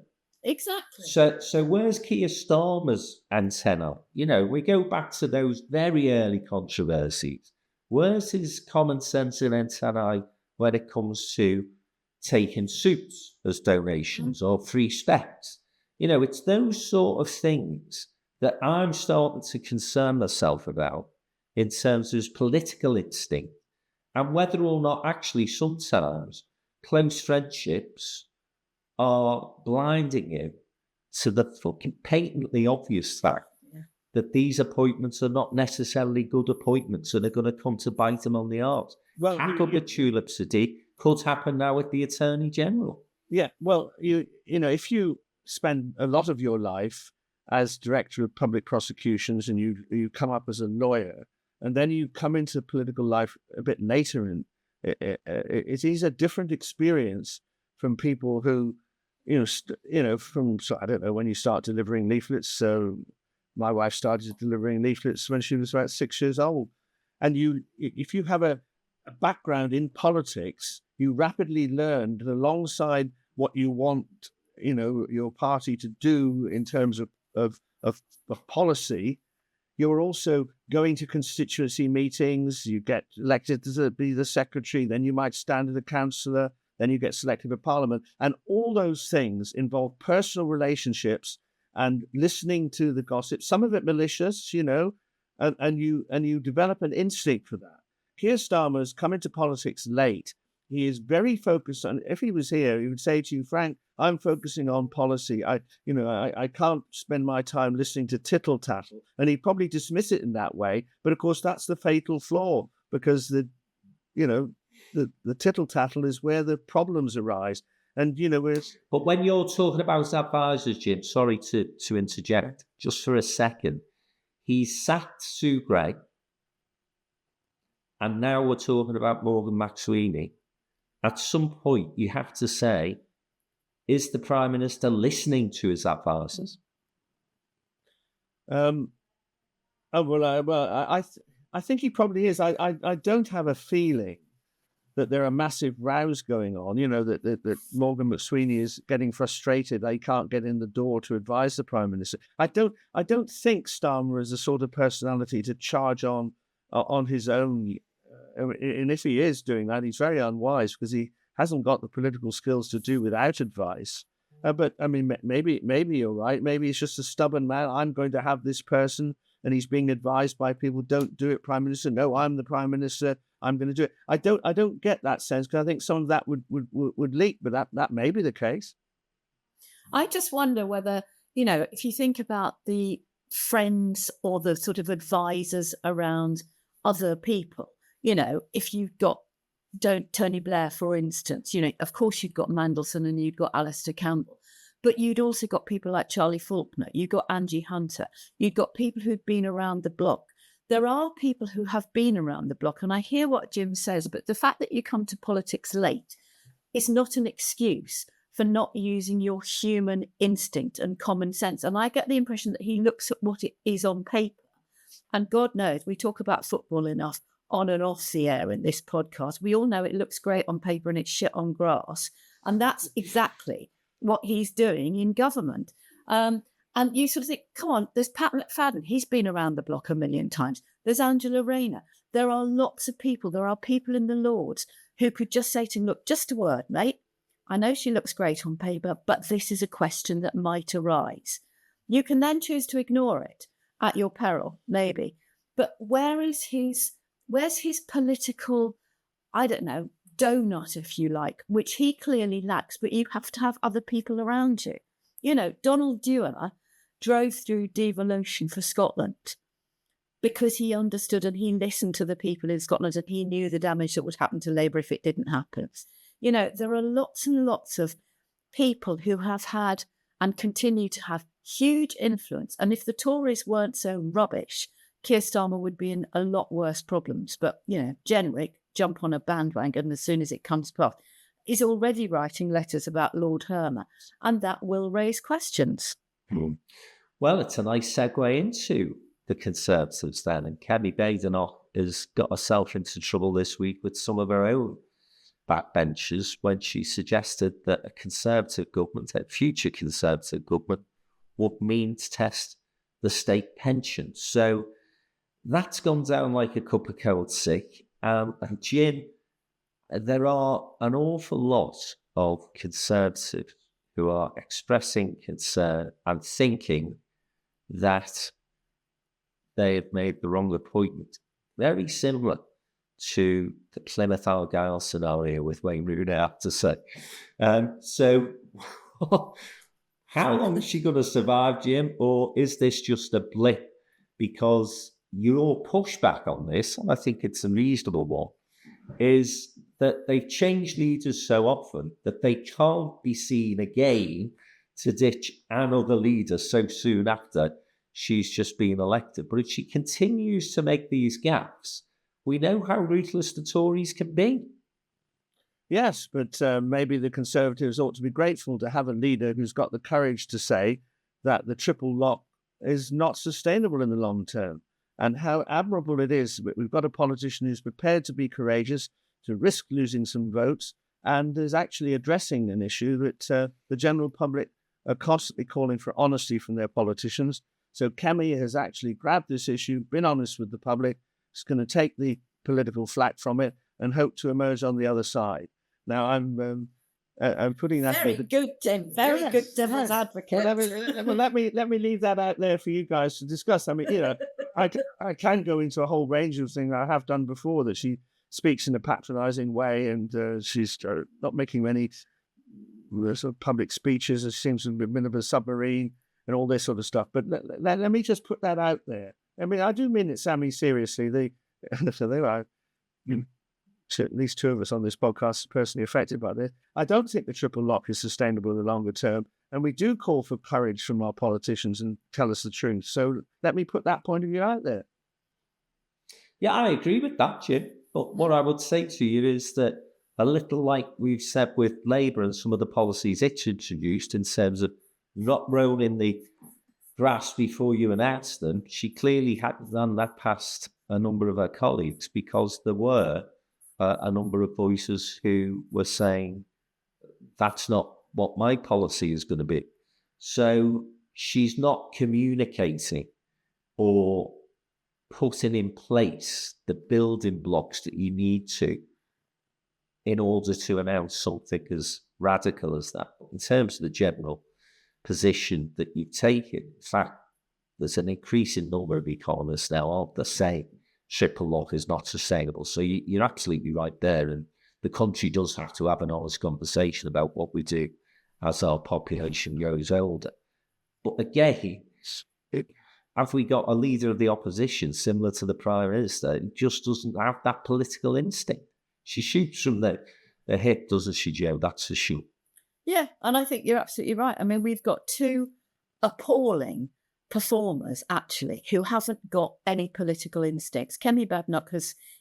Exactly. So where's Keir Starmer's antenna? We go back to those very early controversies. Where's his common sense and antennae when it comes to taking suits as donations or free specs? It's those sort of things that I'm starting to concern myself about in terms of his political instinct, and whether or not actually sometimes close friendships are blinding you to the fucking patently obvious fact that these appointments are not necessarily good appointments and are going to come to bite them on the arse. Well, happened with Tulip Siddiq, could happen now with the Attorney General. Yeah, well, if you spend a lot of your life as Director of Public Prosecutions and you come up as a lawyer, and then you come into political life a bit later, and it is a different experience from people who, from, so I don't know, when you start delivering leaflets. So my wife started delivering leaflets when she was about 6 years old. And if you have a background in politics, you rapidly learn that alongside what you want, your party to do in terms of policy, you're also going to constituency meetings, you get elected to be the secretary, then you might stand as a councillor, then you get selected for parliament. And all those things involve personal relationships and listening to the gossip, some of it malicious, and you develop an instinct for that. Keir Starmer's come into politics late. He is very focused on, if he was here, he would say to you, Frank, I'm focusing on policy. I can't spend my time listening to tittle-tattle. And he'd probably dismiss it in that way. But of course, that's the fatal flaw, because the tittle-tattle is where the problems arise. And, But when you're talking about advisors, Jim, sorry to interject just for a second, he sacked Sue Gray, and now we're talking about Morgan McSweeney. At some point, you have to say, is the Prime Minister listening to his advisors? I think he probably is. I don't have a feeling that there are massive rows going on, that Morgan McSweeney is getting frustrated that he can't get in the door to advise the Prime Minister. I don't think Starmer is the sort of personality to charge on his own. And if he is doing that, he's very unwise, because he hasn't got the political skills to do without advice. But I mean, maybe you're right. Maybe he's just a stubborn man. I'm going to have this person, and he's being advised by people. Don't do it, Prime Minister. No, I'm the Prime Minister. I'm going to do it. I don't get that sense, because I think some of that would leak. But that may be the case. I just wonder whether, if you think about the friends or the sort of advisors around other people, if you've got Tony Blair, for instance, of course you've got Mandelson and you've got Alistair Campbell, but you'd also got people like Charlie Faulkner, you've got Angie Hunter, you've got people who've been around the block. There are people who have been around the block, and I hear what Jim says, but the fact that you come to politics late is not an excuse for not using your human instinct and common sense. And I get the impression that he looks at what it is on paper, and God knows, we talk about football enough. on and off the air in this podcast. We all know it looks great on paper and it's shit on grass. And that's exactly what he's doing in government. And you sort of think, come on, there's Pat McFadden. He's been around the block a million times. There's Angela Rayner. There are lots of people. There are people in the Lords who could just say to him, look, just a word, mate. I know she looks great on paper, but this is a question that might arise. You can then choose to ignore it at your peril, maybe. But where's his political, I don't know, donut, if you like, which he clearly lacks, but you have to have other people around you. You know, Donald Dewar drove through devolution for Scotland because he understood and he listened to the people in Scotland and he knew the damage that would happen to Labour if it didn't happen. You know, there are lots and lots of people who have had and continue to have huge influence. And if the Tories weren't so rubbish, Keir Starmer would be in a lot worse problems. But, you know, Jenrick, jump on a bandwagon as soon as it comes past, is already writing letters about Lord Hermer, and that will raise questions. Well, it's a nice segue into the Conservatives then. And Kemi Badenoch has got herself into trouble this week with some of her own backbenchers when she suggested that a Conservative government, a future Conservative government, would mean to test the state pension. So that's gone down like a cup of cold sick. And Jim, there are an awful lot of Conservatives who are expressing concern and thinking that they have made the wrong appointment. Very similar to the Plymouth Argyle scenario with Wayne Rooney, I have to say. So how long is she going to survive, Jim? Or is this just a blip? Because your pushback on this, and I think it's a reasonable one, is that they've changed leaders so often that they can't be seen again to ditch another leader so soon after she's just been elected. But if she continues to make these gaffes, we know how ruthless the Tories can be. Yes, but maybe the Conservatives ought to be grateful to have a leader who's got the courage to say that the triple lock is not sustainable in the long term. And how admirable it is that we've got a politician who's prepared to be courageous, to risk losing some votes, and is actually addressing an issue that the general public are constantly calling for honesty from their politicians. So Kemi has actually grabbed this issue, been honest with the public, is going to take the political flak from it and hope to emerge on the other side. Now, I'm putting that... Very good, Tim. Very good devil's advocate. Well, let me leave that out there for you guys to discuss. I mean, you know, I can go into a whole range of things I have done before, that she speaks in a patronising way and she's not making many sort of public speeches. It seems to be a bit of a submarine and all this sort of stuff. But let me just put that out there. I mean, I do mean it, Sammy, seriously. So there are at least two of us on this podcast personally affected by this. I don't think the triple lock is sustainable in the longer term. And we do call for courage from our politicians and tell us the truth. So let me put that point of view out there. Yeah, I agree with that, Jim. But what I would say to you is that a little like we've said with Labour and some of the policies it's introduced in terms of not rolling the grass before you announce them, she clearly hadn't done that past a number of her colleagues, because there were a number of voices who were saying that's not what my policy is going to be. So she's not communicating or putting in place the building blocks that you need to in order to announce something as radical as that. But in terms of the general position that you've taken, in fact, there's an increasing number of economists now of the saying triple lock is not sustainable. So you're absolutely right there. And the country does have to have an honest conversation about what we do as our population grows older. But again, have we got a leader of the opposition similar to the Prime Minister who just doesn't have that political instinct? She shoots from the hip, doesn't she, Joe? That's for sure. Yeah, and I think you're absolutely right. I mean, we've got two appalling performers, actually, who haven't got any political instincts. Kemi Badenoch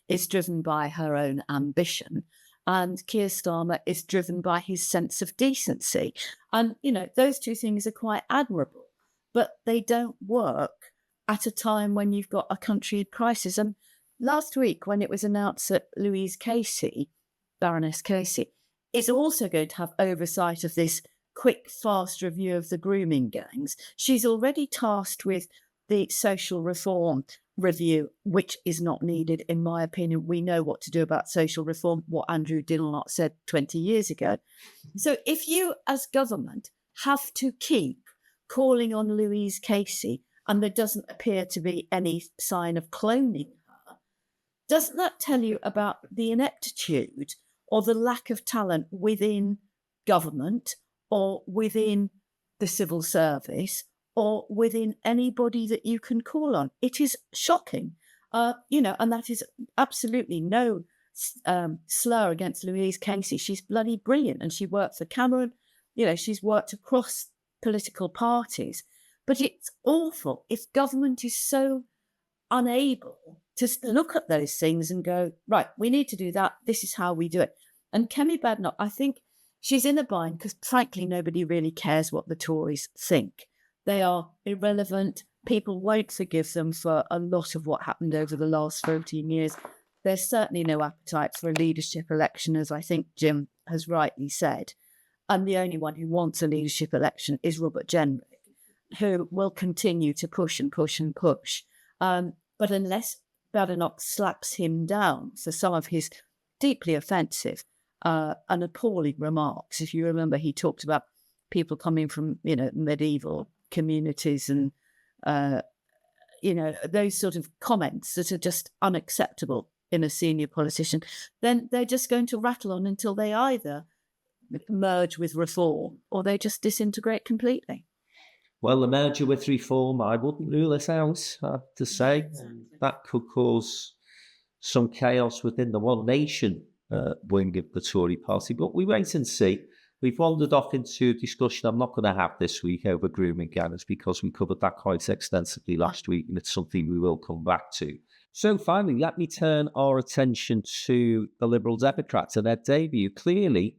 is driven by her own ambition, and Keir Starmer is driven by his sense of decency. And, you know, those two things are quite admirable, but they don't work at a time when you've got a country in crisis. And last week when it was announced that Louise Casey, Baroness Casey, is also going to have oversight of this quick, fast review of the grooming gangs. She's already tasked with the social reform review, which is not needed, in my opinion. We know what to do about social reform, what Andrew Dillon said 20 years ago. So if you, as government, have to keep calling on Louise Casey and there doesn't appear to be any sign of cloning her, doesn't that tell you about the ineptitude or the lack of talent within government or within the civil service or within anybody that you can call on? It is shocking, and that is absolutely no slur against Louise Casey. She's bloody brilliant, and she worked for Cameron. She's worked across political parties. But it's awful if government is so unable to look at those things and go, right, we need to do that. This is how we do it. And Kemi Badenoch, I think she's in a bind because, frankly, nobody really cares what the Tories think. They are irrelevant. People won't forgive them for a lot of what happened over the last 14 years. There's certainly no appetite for a leadership election, as I think Jim has rightly said. And the only one who wants a leadership election is Robert Jenrick, who will continue to push and push and push. But unless Badenoch slaps him down for some of his deeply offensive and appalling remarks, if you remember, he talked about people coming from, medieval communities and, those sort of comments that are just unacceptable in a senior politician, then they're just going to rattle on until they either merge with reform or they just disintegrate completely. Well, the merger with reform, I wouldn't rule it out, I have to say. Exactly. That could cause some chaos within the One Nation wing of the Tory party, but we wait and see. We've wandered off into a discussion I'm not going to have this week over grooming gangs because we covered that quite extensively last week, and it's something we will come back to. So finally, let me turn our attention to the Liberal Democrats and Ed Davey, who clearly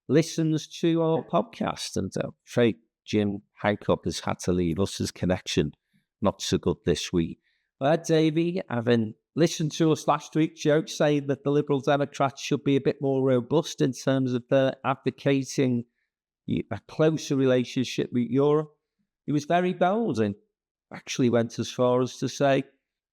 listens to our podcast. And I'm afraid Jim Hancock has had to leave us. His connection not so good this week. Ed Davey, having listened to us last week, joke saying that the Liberal Democrats should be a bit more robust in terms of their advocating a closer relationship with Europe. He was very bold and actually went as far as to say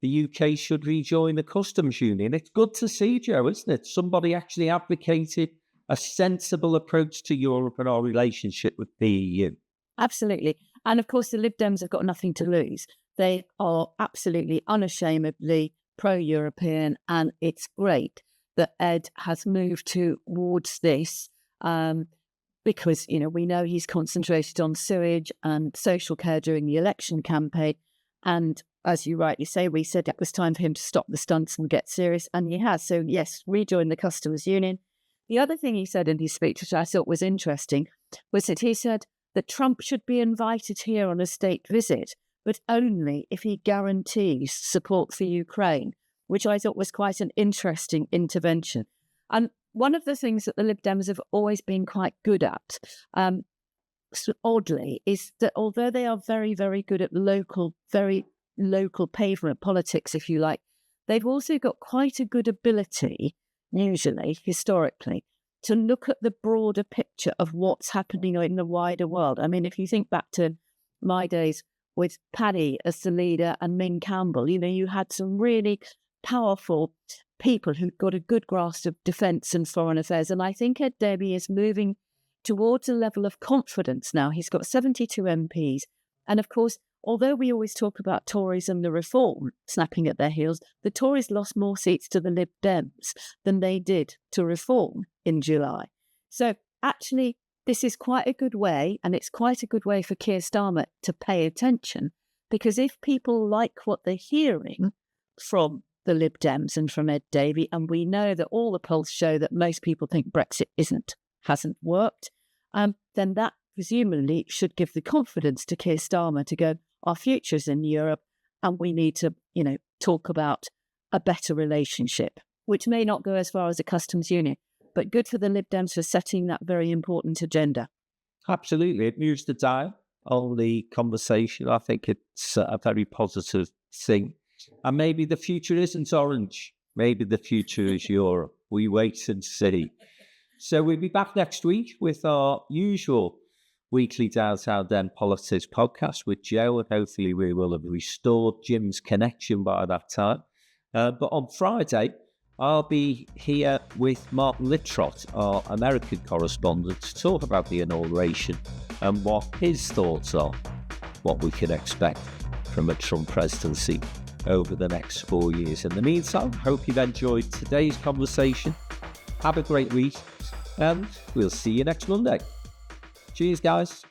the UK should rejoin the customs union. It's good to see, Joe, isn't it? Somebody actually advocated a sensible approach to Europe and our relationship with the EU. Absolutely. And of course, the Lib Dems have got nothing to lose. They are absolutely unashamedly pro-European, and it's great that Ed has moved towards this because, we know he's concentrated on sewage and social care during the election campaign. And as you rightly say, we said it was time for him to stop the stunts and get serious, and he has. So yes, rejoin the customs union. The other thing he said in his speech, which I thought was interesting, was that he said that Trump should be invited here on a state visit, but only if he guarantees support for Ukraine, which I thought was quite an interesting intervention. And one of the things that the Lib Dems have always been quite good at, oddly, is that although they are very, very good at very local pavement politics, if you like, they've also got quite a good ability, usually, historically, to look at the broader picture of what's happening in the wider world. I mean, if you think back to my days with Paddy as the leader and Ming Campbell, you had some really powerful people who'd got a good grasp of defence and foreign affairs. And I think Ed Davey is moving towards a level of confidence now. He's got 72 MPs. And of course, although we always talk about Tories and the reform snapping at their heels, the Tories lost more seats to the Lib Dems than they did to reform in July. So actually, this is quite a good way, and it's quite a good way for Keir Starmer to pay attention, because if people like what they're hearing from the Lib Dems and from Ed Davey, and we know that all the polls show that most people think Brexit hasn't worked, then that presumably should give the confidence to Keir Starmer to go, our future's in Europe, and we need to, talk about a better relationship, which may not go as far as a customs union, but good for the Lib Dems for setting that very important agenda. Absolutely. It moves the dial on the conversation. I think it's a very positive thing. And maybe the future isn't orange Maybe the future is Europe. We wait and see. So we'll be back next week with our usual weekly Downtown Den Politics podcast with Joe, and hopefully we will have restored Jim's connection by that time. But on Friday, I'll be here with Mark Littrott, our American correspondent, to talk about the inauguration and what his thoughts are, what we can expect from a Trump presidency over the next 4 years. In the meantime, hope you've enjoyed today's conversation. Have a great week, and we'll see you next Monday. Cheers, guys.